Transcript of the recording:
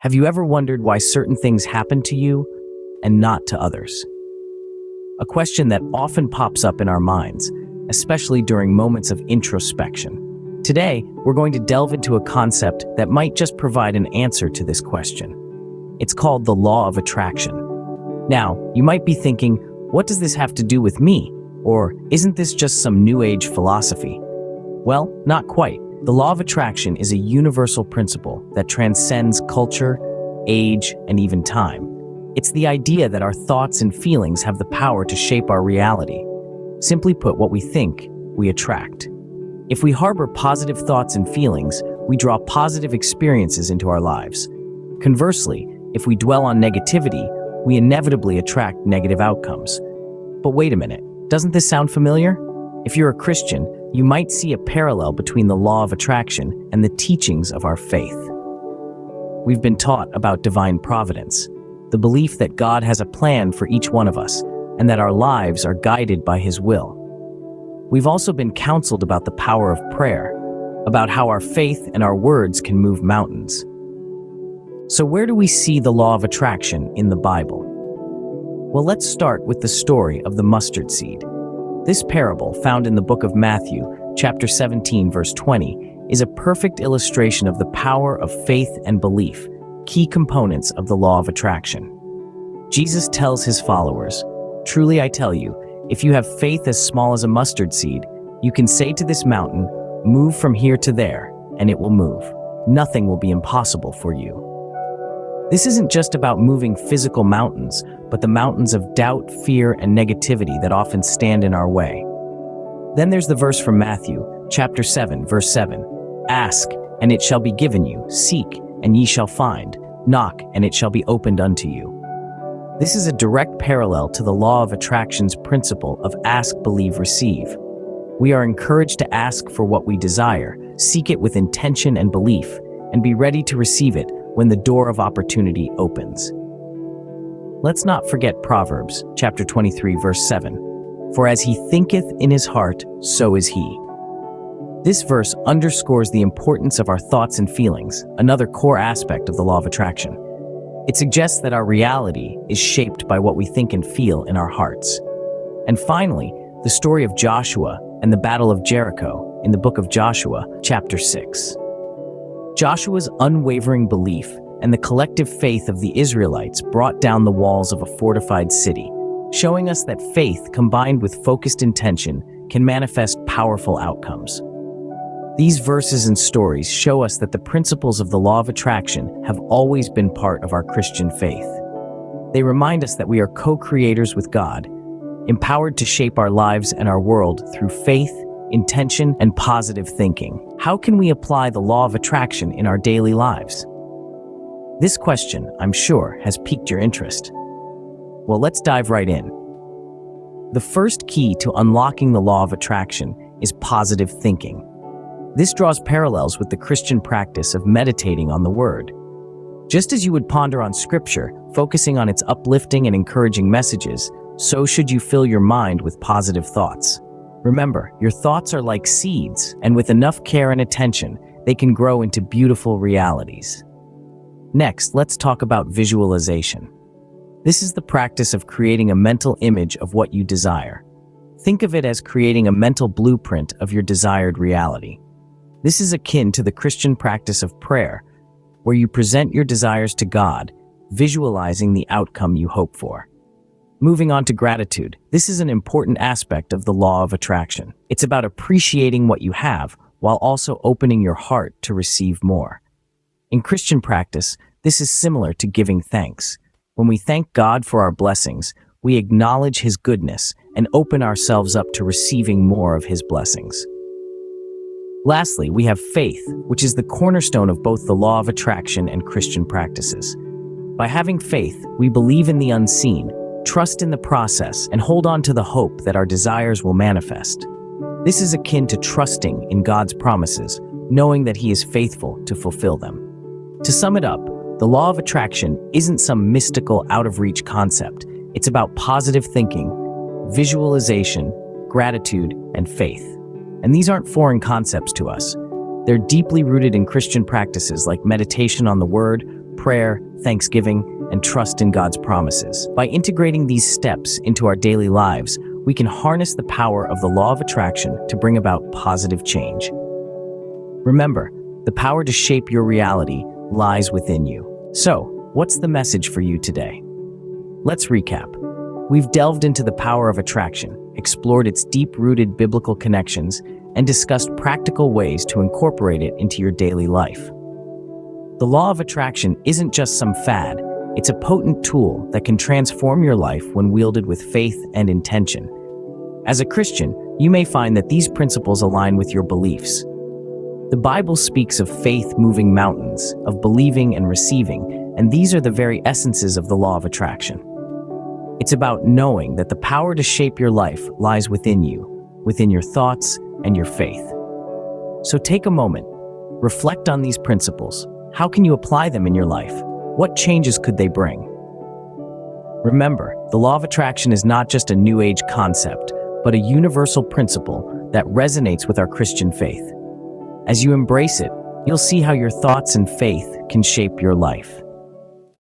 Have you ever wondered why certain things happen to you and not to others? A question that often pops up in our minds, especially during moments of introspection. Today, we're going to delve into a concept that might just provide an answer to this question. It's called the law of attraction. Now, you might be thinking, what does this have to do with me? Or isn't this just some new age philosophy? Well, not quite. The law of attraction is a universal principle that transcends culture, age, and even time. It's the idea that our thoughts and feelings have the power to shape our reality. Simply put, what we think, we attract. If we harbor positive thoughts and feelings, we draw positive experiences into our lives. Conversely, if we dwell on negativity, we inevitably attract negative outcomes. But wait a minute, doesn't this sound familiar? If you're a Christian, you might see a parallel between the law of attraction and the teachings of our faith. We've been taught about divine providence, the belief that God has a plan for each one of us and that our lives are guided by His will. We've also been counseled about the power of prayer, about how our faith and our words can move mountains. So where do we see the law of attraction in the Bible? Well, let's start with the story of the mustard seed. This parable, found in the book of Matthew, chapter 17, verse 20, is a perfect illustration of the power of faith and belief, key components of the law of attraction. Jesus tells His followers, "Truly I tell you, if you have faith as small as a mustard seed, you can say to this mountain, 'Move from here to there,' and it will move. Nothing will be impossible for you." This isn't just about moving physical mountains, but the mountains of doubt, fear, and negativity that often stand in our way. Then there's the verse from Matthew, chapter 7, verse 7. "Ask, and it shall be given you. Seek, and ye shall find. Knock, and it shall be opened unto you." This is a direct parallel to the law of attraction's principle of ask, believe, receive. We are encouraged to ask for what we desire, seek it with intention and belief, and be ready to receive it when the door of opportunity opens. Let's not forget Proverbs, chapter 23, verse 7. "For as he thinketh in his heart, so is he." This verse underscores the importance of our thoughts and feelings, another core aspect of the law of attraction. It suggests that our reality is shaped by what we think and feel in our hearts. And finally, the story of Joshua and the Battle of Jericho in the book of Joshua, chapter 6. Joshua's unwavering belief and the collective faith of the Israelites brought down the walls of a fortified city, showing us that faith combined with focused intention can manifest powerful outcomes. These verses and stories show us that the principles of the law of attraction have always been part of our Christian faith. They remind us that we are co-creators with God, empowered to shape our lives and our world through faith, intention, and positive thinking. How can we apply the law of attraction in our daily lives? This question, I'm sure, has piqued your interest. Well, let's dive right in. The first key to unlocking the law of attraction is positive thinking. This draws parallels with the Christian practice of meditating on the Word. Just as you would ponder on Scripture, focusing on its uplifting and encouraging messages, so should you fill your mind with positive thoughts. Remember, your thoughts are like seeds, and with enough care and attention, they can grow into beautiful realities. Next, let's talk about visualization. This is the practice of creating a mental image of what you desire. Think of it as creating a mental blueprint of your desired reality. This is akin to the Christian practice of prayer, where you present your desires to God, visualizing the outcome you hope for. Moving on to gratitude, this is an important aspect of the law of attraction. It's about appreciating what you have while also opening your heart to receive more. In Christian practice, this is similar to giving thanks. When we thank God for our blessings, we acknowledge His goodness and open ourselves up to receiving more of His blessings. Lastly, we have faith, which is the cornerstone of both the law of attraction and Christian practices. By having faith, we believe in the unseen, trust in the process, and hold on to the hope that our desires will manifest. This is akin to trusting in God's promises, knowing that He is faithful to fulfill them. To sum it up, the law of attraction isn't some mystical, out-of-reach concept. It's about positive thinking, visualization, gratitude, and faith. And these aren't foreign concepts to us. They're deeply rooted in Christian practices like meditation on the Word, prayer, thanksgiving, and trust in God's promises. By integrating these steps into our daily lives, we can harness the power of the law of attraction to bring about positive change. Remember, the power to shape your reality lies within you. So, what's the message for you today? Let's recap. We've delved into the power of attraction, explored its deep-rooted biblical connections, and discussed practical ways to incorporate it into your daily life. The law of attraction isn't just some fad, it's a potent tool that can transform your life when wielded with faith and intention. As a Christian, you may find that these principles align with your beliefs. The Bible speaks of faith moving mountains, of believing and receiving, and these are the very essences of the law of attraction. It's about knowing that the power to shape your life lies within you, within your thoughts and your faith. So take a moment, reflect on these principles. How can you apply them in your life? What changes could they bring? Remember, the law of attraction is not just a new age concept, but a universal principle that resonates with our Christian faith. As you embrace it, you'll see how your thoughts and faith can shape your life.